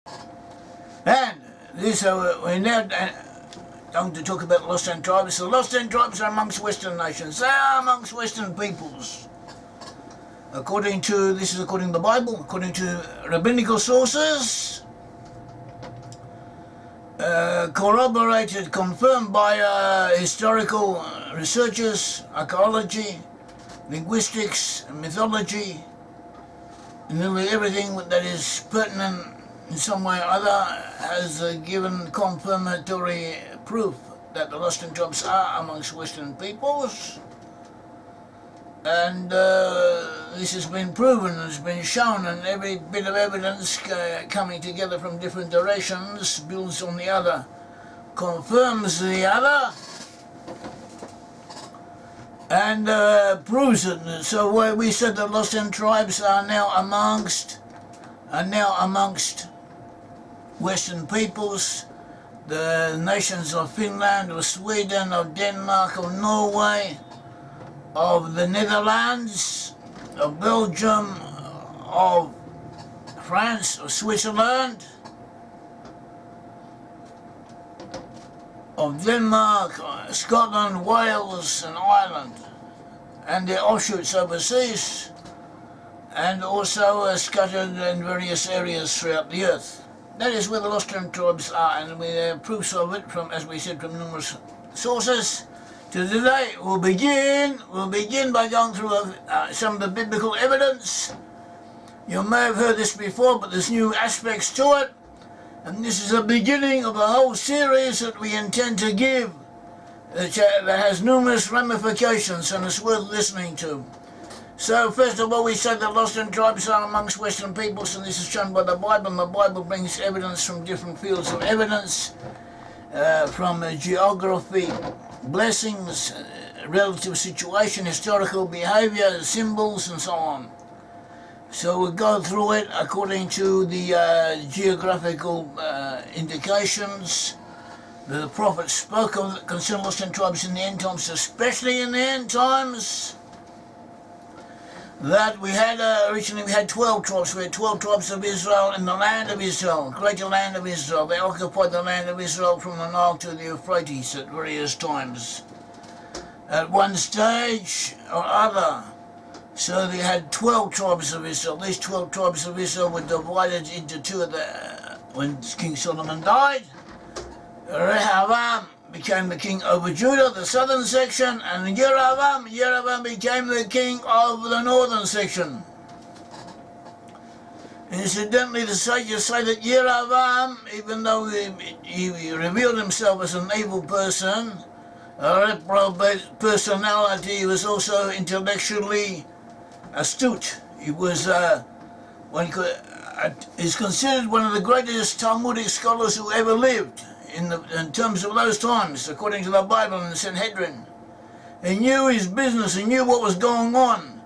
And this, we're now going to talk about the Lost 10 Tribes. The Lost 10 Tribes are amongst Western nations. They are amongst Western peoples. According to the Bible, according to rabbinical sources, corroborated, confirmed by historical researchers, archaeology, linguistics, mythology, nearly everything that is pertinent in some way or other has given confirmatory proof that the Lost 10 Tribes are amongst Western peoples. And this has been proven, has been shown, and every bit of evidence coming together from different directions builds on the other, confirms the other, and proves it. So where we said the Lost 10 Tribes are now amongst Western peoples, the nations of Finland, of Sweden, of Denmark, of Norway, of the Netherlands, of Belgium, of France, of Switzerland, of Denmark, Scotland, Wales and Ireland, and their offshoots overseas, and also scattered in various areas throughout the earth. That is where the Lost 10 Tribes are, and we have proofs of it from, as we said, from numerous sources. Today we'll begin by going through some of the biblical evidence. You may have heard this before, but there's new aspects to it, and this is the beginning of a whole series that we intend to give that has numerous ramifications and it's worth listening to. So first of all, we said that Lost 10 Tribes are amongst Western peoples, and this is shown by the Bible, and the Bible brings evidence from different fields of evidence, from geography, blessings, relative situation, historical behavior, symbols, and so on. So we'll go through it according to the geographical indications that the prophet spoke of concerning Lost 10 Tribes in the end times, especially in the end times. That we had originally we had 12 tribes. We had 12 tribes of Israel in the land of Israel, greater land of Israel. They occupied the land of Israel from the Nile to the Euphrates at various times, at one stage or other. So they had 12 tribes of Israel. These 12 tribes of Israel were divided into two of when King Solomon died. Rehoboam became the king over Judah, the southern section, and Jeroboam became the king of the northern section. Incidentally, the sages say that Jeroboam, even though he revealed himself as an evil person, a reprobate personality, he was also intellectually astute. He was is considered one of the greatest Talmudic scholars who ever lived. In terms of those times, according to the Bible and the Sanhedrin. He knew his business, he knew what was going on.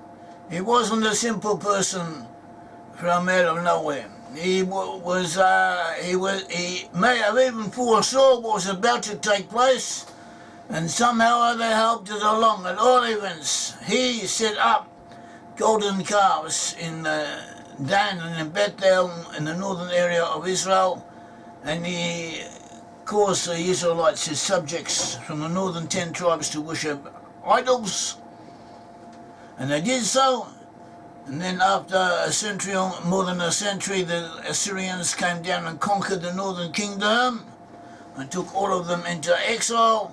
He wasn't a simple person from out of nowhere. He may have even foresaw what was about to take place, and somehow or other helped it along. At all events, he set up golden calves in Dan and in Bethel in the northern area of Israel, and he caused the Israelites, his subjects from the northern 10 tribes, to worship idols, and they did so. And then after a century, more than a century, the Assyrians came down and conquered the northern kingdom and took all of them into exile,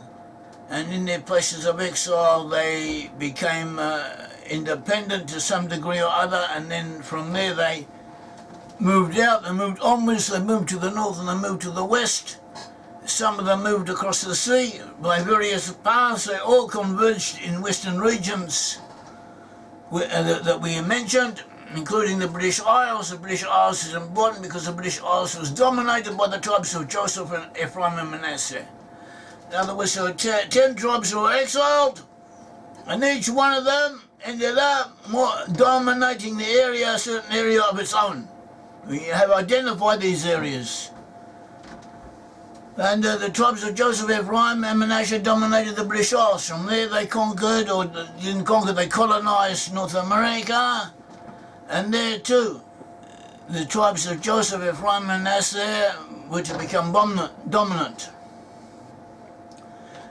and in their places of exile they became independent to some degree or other, and then from there they moved out, they moved onwards, they moved to the north and they moved to the west. Some of them moved across the sea by various paths. They all converged in western regions that we mentioned, including the British Isles. The British Isles is important because the British Isles was dominated by the tribes of Joseph and Ephraim and Manasseh. In other words, so 10 tribes were exiled, and each one of them ended up dominating the area, a certain area of its own. We have identified these areas. And the tribes of Joseph, Ephraim and Manasseh dominated the British Isles. From there they conquered, or didn't conquer, they colonized North America. And there too, the tribes of Joseph, Ephraim and Manasseh were to become dominant.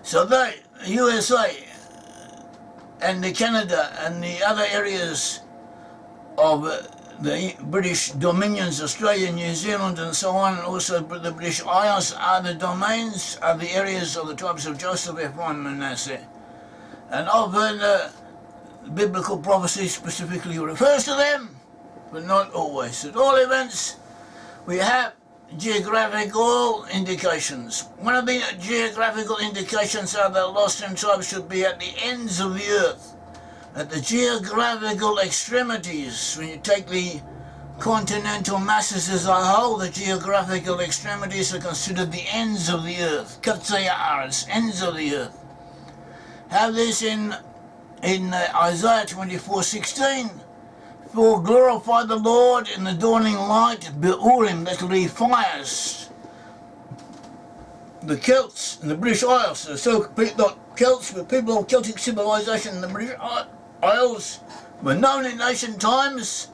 So they, USA and the Canada and the other areas of the British dominions, Australia, New Zealand and so on, and also the British Isles are the domains, are the areas of the tribes of Joseph, Ephraim and Manasseh. And often biblical prophecy specifically refers to them, but not always. At all events, we have geographical indications. One of the geographical indications are that lost in tribes should be at the ends of the earth, at the geographical extremities. When you take the continental masses as a whole, the geographical extremities are considered the ends of the earth. Katsayars, ends of the earth. Have this in Isaiah 24:16. For glorify the Lord in the dawning light, Brit-Am, literally fires. The Celts in the British Isles, so not Celts, but people of Celtic civilization in the British Isles were known in ancient times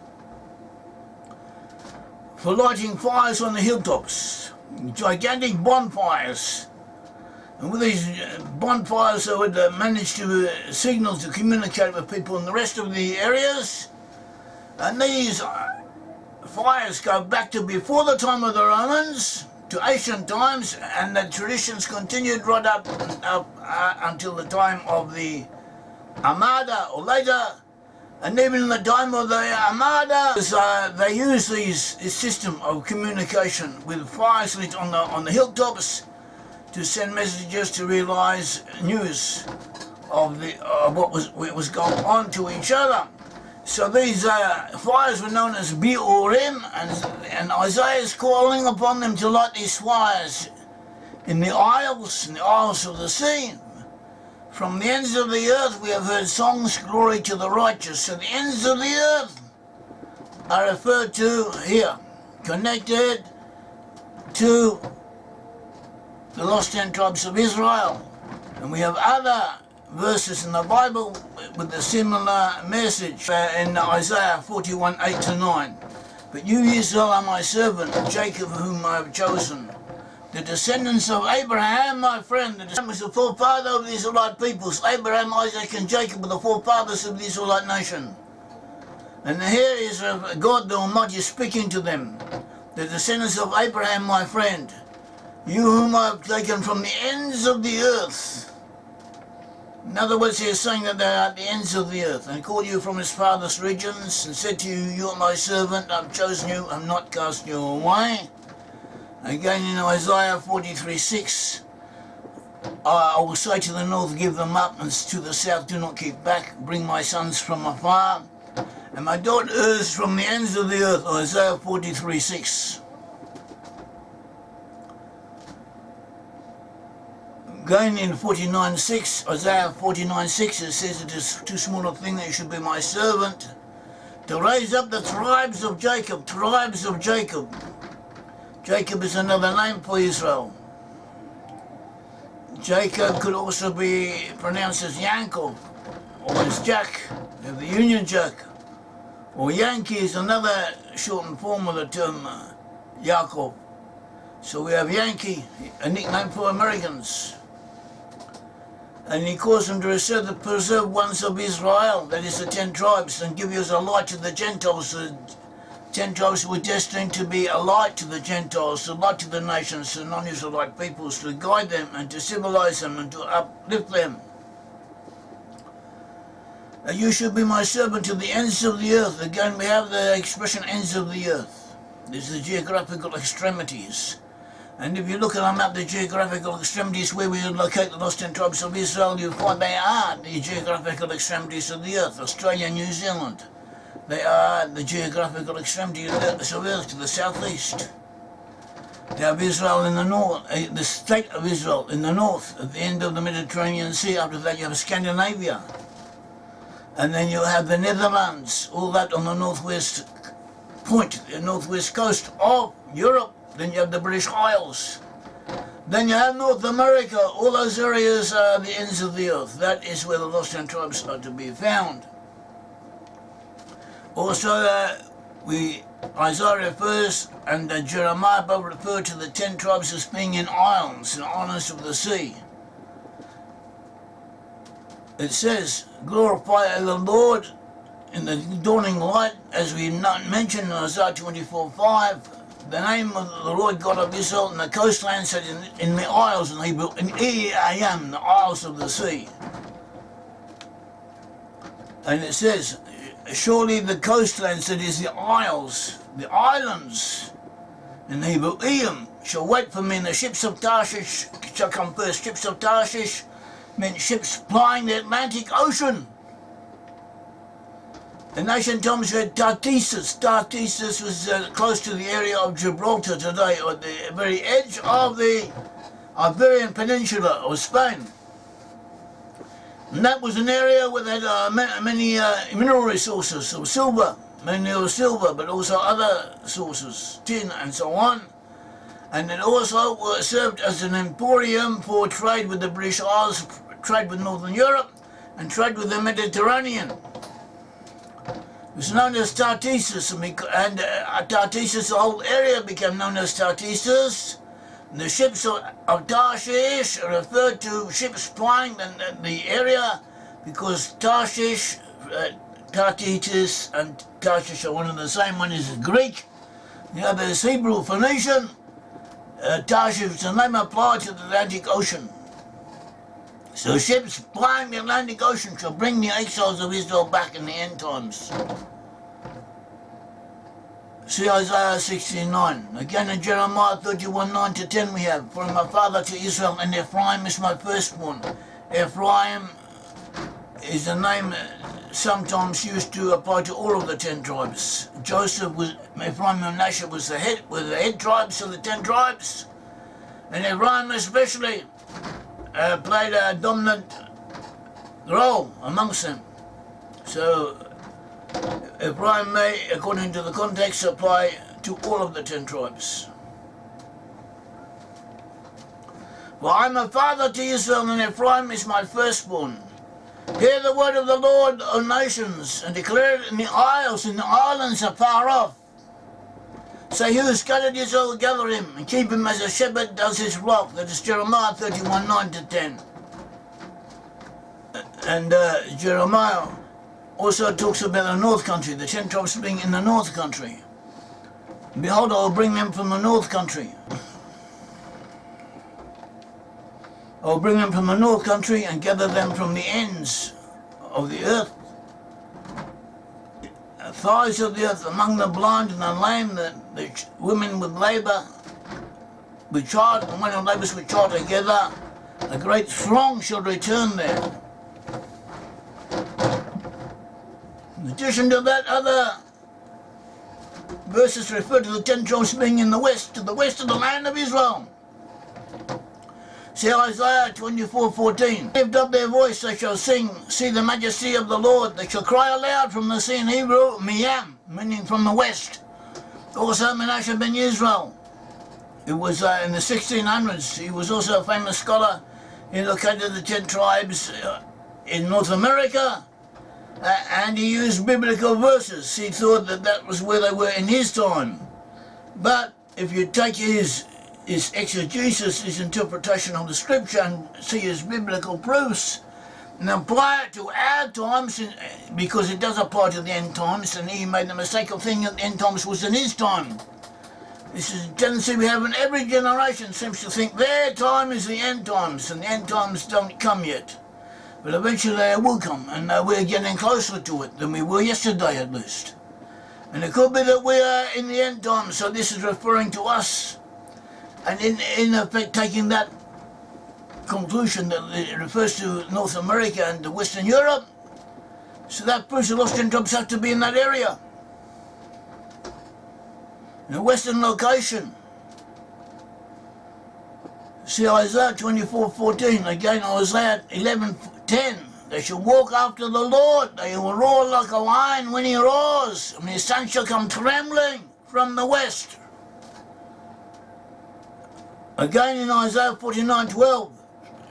for lighting fires on the hilltops, gigantic bonfires. And with these bonfires they would manage to signal to communicate with people in the rest of the areas. And these fires go back to before the time of the Romans, to ancient times, and the traditions continued right up until the time of the Armada or later. And even in the time of the Armada, they used this system of communication with fires lit on the hilltops to send messages to realise news of what was going on to each other. So these fires were known as Brit-Am, and Isaiah is calling upon them to light these fires in the isles of the sea. From the ends of the earth we have heard songs, glory to the righteous. So the ends of the earth are referred to here, connected to the lost 10 tribes of Israel. And we have other verses in the Bible with a similar message in Isaiah 41:8-9. But you, Israel, are my servant, Jacob, whom I have chosen. The descendants of Abraham, my friend, the descendants of the forefather of the Israelite peoples. Abraham, Isaac, and Jacob were the forefathers of the Israelite nation. And here is God the Almighty speaking to them. The descendants of Abraham, my friend, you whom I have taken from the ends of the earth. In other words, he is saying that they are at the ends of the earth, and called you from his farthest regions, and said to you, you are my servant, I have chosen you, I have not cast you away. Again in Isaiah 43:6, I will say to the north, give them up, and to the south, do not keep back. Bring my sons from afar, and my daughters from the ends of the earth. Isaiah 43:6. Going in 49:6, Isaiah 49:6, it says, it is too small a thing that you should be my servant, to raise up the tribes of Jacob, tribes of Jacob. Jacob is another name for Israel. Jacob could also be pronounced as Yankov, or as Jack, the Union Jack. Or Yankee is another shortened form of the term Yaakov. So we have Yankee, a nickname for Americans. And he caused them to reserve the preserved ones of Israel, that is the 10 tribes, and give you as a light to the Gentiles. The 10 tribes were destined to be a light to the Gentiles, a light to the nations, to non-Israelite peoples, to guide them and to civilize them and to uplift them. You should be my servant to the ends of the earth. Again, we have the expression ends of the earth. These are the geographical extremities. And if you look at a map, the geographical extremities where we locate the lost 10 tribes of Israel, you find they are the geographical extremities of the earth, Australia and New Zealand. They are the geographical extremities of earth to the southeast. You have Israel in the north, the state of Israel in the north, at the end of the Mediterranean Sea. After that you have Scandinavia. And then you have the Netherlands, all that on the northwest point, the northwest coast of Europe. Then you have the British Isles. Then you have North America. All those areas are the ends of the earth. That is where the lost 10 tribes are to be found. Also, Isaiah refers and Jeremiah both refer to the 10 tribes as being in islands of the sea. It says, glorify the Lord in the dawning light, as we mentioned in Isaiah 24:5. The name of the Lord God of Israel in the coastlands, said in the isles in Hebrew, in Brit-Am, the isles of the sea. And it says, surely the coastlands, that is the isles, the islands in Hebrew, Brit-Am, shall wait for me, and the ships of Tarshish shall come first. Ships of Tarshish meant ships plying the Atlantic Ocean. In ancient times we had Tarshish. Tarshish was close to the area of Gibraltar today, at the very edge of the Iberian Peninsula of Spain. And that was an area where they had many mineral resources of silver, mainly of silver, but also other sources, tin and so on. And it also served as an emporium for trade with the British Isles, trade with Northern Europe, and trade with the Mediterranean. It was known as Tarshish, and Tarshish, the whole area became known as Tarshish. The ships of Tarshish are referred to ships plying the area because Tarshish, Tarshish and Tarshish are one and the same. One is Greek, the other is Hebrew, Phoenician. Tarshish is the name applied to the Atlantic Ocean. So ships plying the Atlantic Ocean shall bring the exiles of Israel back in the end times. See Isaiah 69. Again in Jeremiah 31:9-10 we have, from my father to Israel, and Ephraim is my firstborn. Ephraim is the name sometimes used to apply to all of the 10 tribes. Ephraim and Manasseh were the head tribes of the 10 tribes. And Ephraim especially played a dominant role amongst them. So Ephraim may, according to the context, apply to all of the 10 tribes. For I am a father to Israel, and Ephraim is my firstborn. Hear the word of the Lord, O nations, and declare it in the isles, in the islands afar off. Say, who scattered Israel, gather him, and keep him as a shepherd does his flock. That is Jeremiah 31:9-10. And Jeremiah also talks about the north country, the 10 tribes being in the north country. Behold, I will bring them from the north country. I will bring them from the north country and gather them from the ends of the earth. Thighs of the earth, among the blind and the lame, the women with labour, with child, and when who labours with child together, a great throng shall return there. In addition to that, other verses refer to the 10 tribes being in the west, to the west of the land of Israel. See Isaiah 24:14. Lift up their voice, they shall sing, see the majesty of the Lord. They shall cry aloud from the sea in Hebrew, Brit-Am, meaning from the west. Also Manasseh ben Israel. It was in the 1600s. He was also a famous scholar. He located the 10 tribes in North America, and he used biblical verses. He thought that that was where they were in his time. But if you take his exegesis, his interpretation of the scripture, and see his biblical proofs, and apply it to our times, because it does apply to the end times, and he made the mistake of thinking that the end times was in his time. This is a tendency we have in every generation, seems to think their time is the end times, and the end times don't come yet. But eventually they will come, and we're getting closer to it than we were yesterday at least. And it could be that we are in the end times, so this is referring to us. And in effect taking that conclusion that it refers to North America and Western Europe, so that proves the lost 10 tribes have to be in that area. In a western location. See Isaiah 24:14, again Isaiah 11:10. They shall walk after the Lord, they will roar like a lion when he roars, and his son shall come trembling from the west. Again in Isaiah 49:12,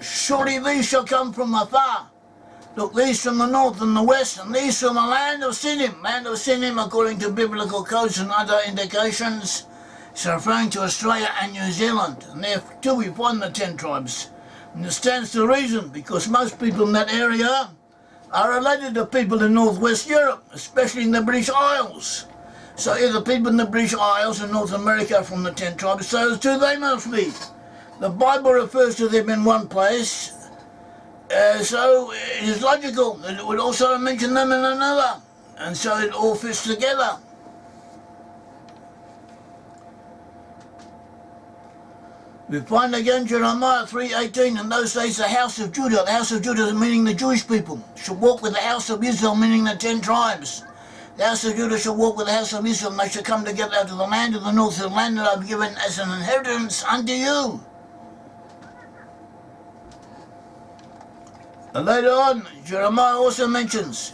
surely these shall come from afar, Look, these from the north and the west, and these from the land of Sinim. Land of Sinim, according to biblical codes and other indications, is referring to Australia and New Zealand. And there too we find the 10 tribes. And it stands to reason, because most people in that area are related to people in northwest Europe, especially in the British Isles. So if the people in the British Isles and North America are from the 10 tribes, so too they must be. The Bible refers to them in one place, so it is logical that it would also mention them in another, and so it all fits together. We find again Jeremiah 3:18, in those days the house of Judah meaning the Jewish people, shall walk with the house of Israel, meaning the 10 tribes. The house of Judah shall walk with the house of Israel, and they shall come together out of the land of the north, the land that I have given as an inheritance unto you. And later on, Jeremiah also mentions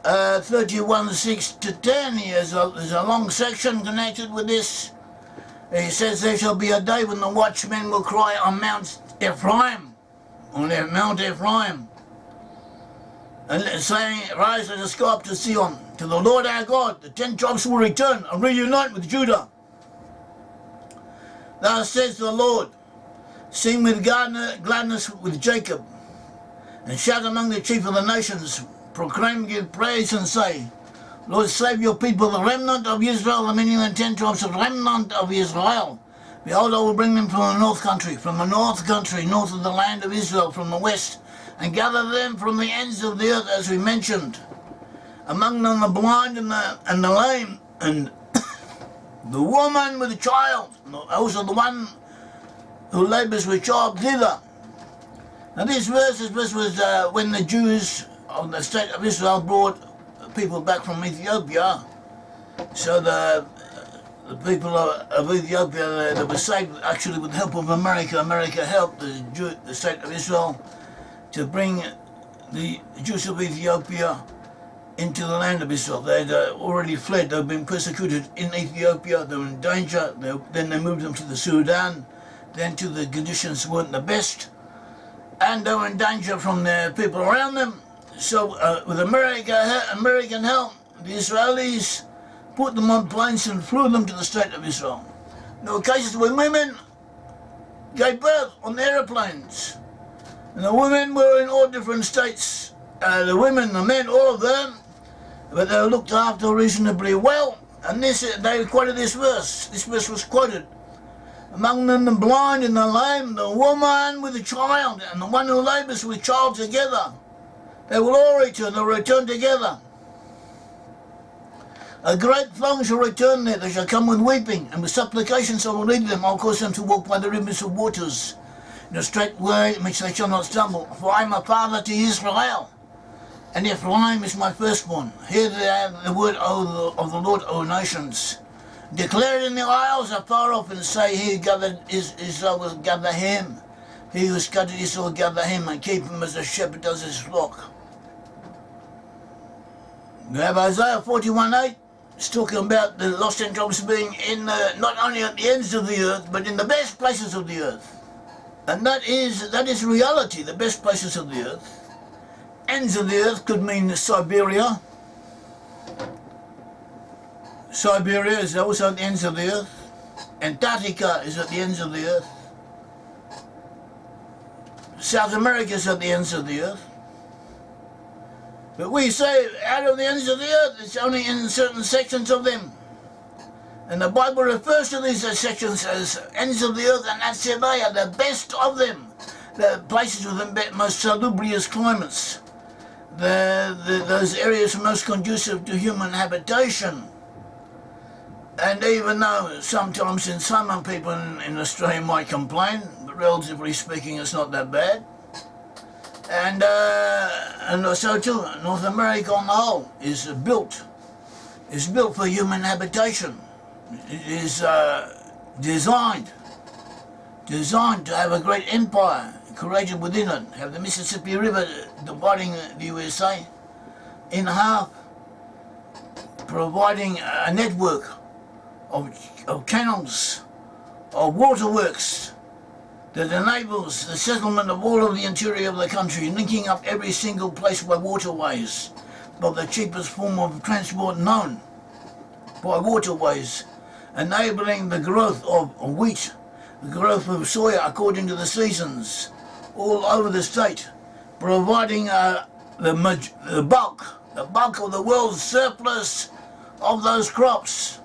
31:6-10. There's a long section connected with this. He says, there shall be a day when the watchmen will cry on Mount Ephraim, and saying, rise, let us go up to Zion, to the Lord our God. The 10 tribes will return and reunite with Judah. Thus says the Lord, sing with gladness with Jacob, and shout among the chief of the nations, proclaim, give praise, and say, Lord, save your people, the remnant of Israel, meaning the 10 tribes, the remnant of Israel. Behold, I will bring them from the north country, north of the land of Israel, from the west, and gather them from the ends of the earth, as we mentioned. Among them the blind and the lame, and the woman with a child, also the one who labours with child thither. Now this verse was when the Jews of the state of Israel brought people back from Ethiopia. So the people of Ethiopia that were saved actually with the help of America. America helped the state of Israel to bring the Jews of Ethiopia into the land of Israel. They had already fled. They had been persecuted in Ethiopia. They were in danger. Then they moved them to the Sudan. Then to the conditions weren't the best. And they were in danger from the people around them. So with American help, the Israelis put them on planes and flew them to the state of Israel. There were cases where women gave birth on the aeroplanes. And the women were in all different states. The women, the men, all of them, but they were looked after reasonably well. And they quoted this verse. This verse was quoted. Among them the blind and the lame, the woman with a child, and the one who labours with child together. They will all return, they'll return together. A great throng shall return there, they shall come with weeping, and with supplications I will lead them. I'll cause them to walk by the rivers of waters, in a straight way in which they shall not stumble. For I am a father to Israel, and Ephraim is my firstborn. Hear the word of the Lord, O nations. Declare it in the isles afar off, and say, he gathered Israel will gather him. He who scattered Israel will gather him, and keep him as a shepherd does his flock. We have Isaiah 41:8. It's talking about the lost 10 tribes being in not only at the ends of the earth, but in the best places of the earth. And that is reality, the best places of the earth. Ends of the earth could mean Siberia. Siberia is also at the ends of the earth. Antarctica is at the ends of the earth. South America is at the ends of the earth. But we say out of the ends of the earth, it's only in certain sections of them. And the Bible refers to these sections as ends of the earth, and that's it, they are the best of them. The places with the most salubrious climates. Those areas most conducive to human habitation. And even though sometimes in summer people in Australia might complain, but relatively speaking it's not that bad. And so too, North America on the whole is built for human habitation. It is designed to have a great empire created within it, have the Mississippi River dividing the USA in half, providing a network of canals, of waterworks that enables the settlement of all of the interior of the country, linking up every single place by waterways, by the cheapest form of transport known, by waterways, enabling the growth of wheat, the growth of soya according to the seasons, all over the state, providing the bulk of the world's surplus of those crops.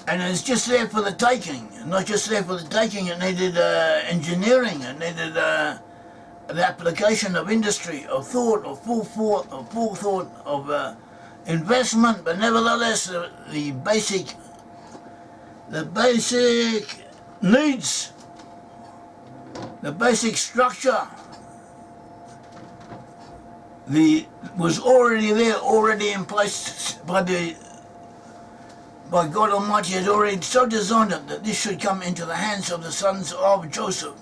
And it's just there for the taking. Not just there for the taking, it needed engineering, it needed the application of industry, of thought, of full thought, of investment, but nevertheless the basic needs, the basic structure was already there, already in place by God Almighty. Had already so designed it that this should come into the hands of the sons of Joseph.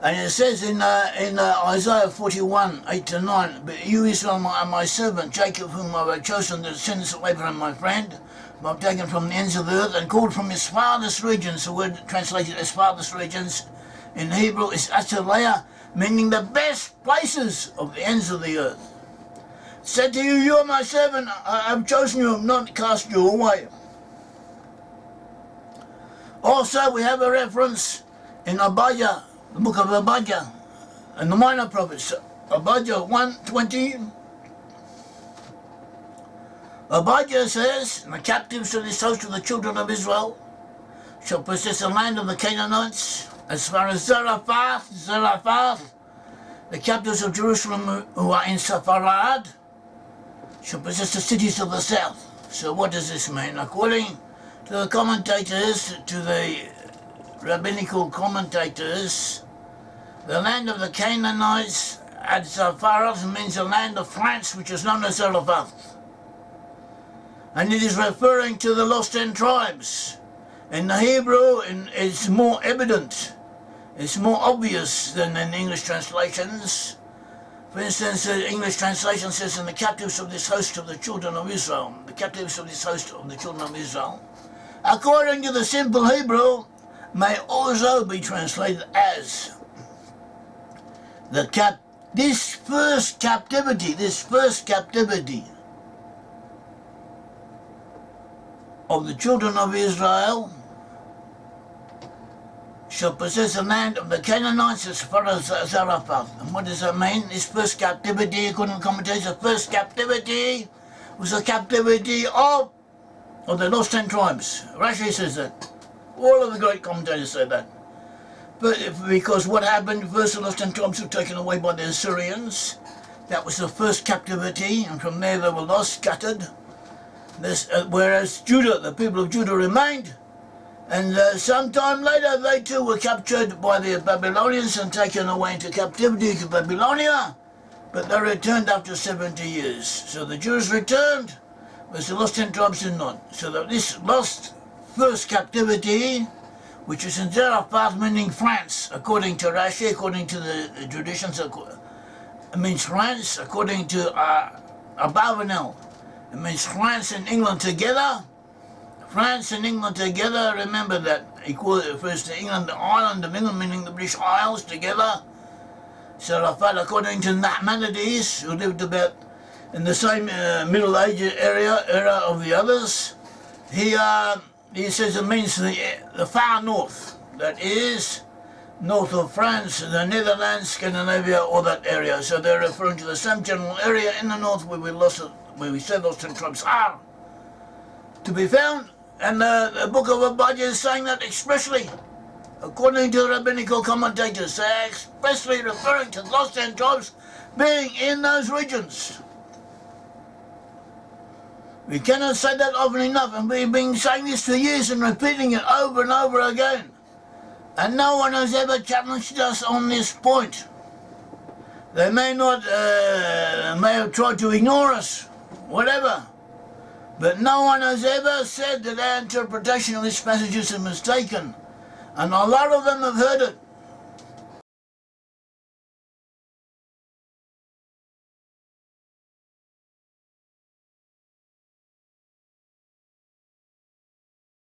And it says in Isaiah 41, 8-9, "But you, Israel, are my servant, Jacob, whom I have chosen, the descendants of Abraham, my friend, whom I have taken from the ends of the earth and called from his farthest regions." The word translated as farthest regions in Hebrew is Ataleah, meaning the best places of the ends of the earth. "Said to you, you are my servant, I have chosen you, have not cast you away." Also, we have a reference in Obadiah, the book of Obadiah, and the minor prophets, Obadiah 1:20. Obadiah says, "And the captives of this host of the children of Israel shall possess the land of the Canaanites, as far as Tsarafath, the captives of Jerusalem who are in Sepharad, shall possess the cities of the south." So what does this mean? According to the commentators, to the rabbinical commentators, the land of the Canaanites at Tsarafath means the land of France, which is known as Tsarafath. And it is referring to the lost 10 tribes. In the Hebrew, it's more evident, it's more obvious than in English translations. For instance, the English translation says, "In the captives of this host of the children of Israel," the captives of this host of the children of Israel. According to the simple Hebrew, may also be translated as this first captivity of the children of Israel shall possess the land of the Canaanites as far as Tsarafath. And what does that mean? This first captivity, according to commentators, the first captivity was the captivity of the lost 10 tribes. Rashi says that. All of the great commentators say that. But because what happened, first the lost 10 tribes were taken away by the Assyrians. That was the first captivity, and from there they were lost, scattered. Whereas Judah, the people of Judah remained. And sometime later they too were captured by the Babylonians and taken away into captivity to Babylonia, but they returned after 70 years. So the Jews returned, whereas the lost 10 tribes did not. So that this lost first captivity, which is in Tsarafath, meaning France, according to Rashi, according to the traditions, it means France, according to Abarbanel, it means France and England together. France and England together, remember that. He refers to England, the island of England, meaning the British Isles together. Tsarafath, according to Nachmanides, who lived about in the same Middle Age era of the others, he says it means the far north, that is, north of France, the Netherlands, Scandinavia, or that area. So they're referring to the same general area in the north where we said those 10 tribes are to be found. And the book of Obadiah is saying that expressly. According to the rabbinical commentators, they're expressly referring to the lost 10 tribes being in those regions. We cannot say that often enough, and we've been saying this for years and repeating it over and over again. And no one has ever challenged us on this point. They may have tried to ignore us, whatever. But no one has ever said that our interpretation of this passage is mistaken. And a lot of them have heard it.